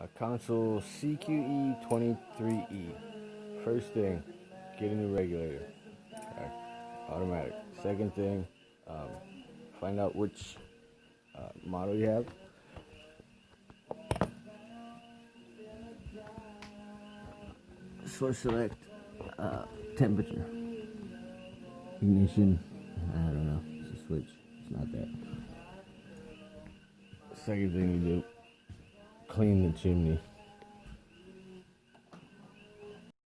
A Consul cqe23e. First thing, get a new regulator. Okay. Automatic. Second thing, find out which model you have. Source select, temperature, ignition. I don't know. It's a switch. It's not that. Second thing you do, clean the chimney.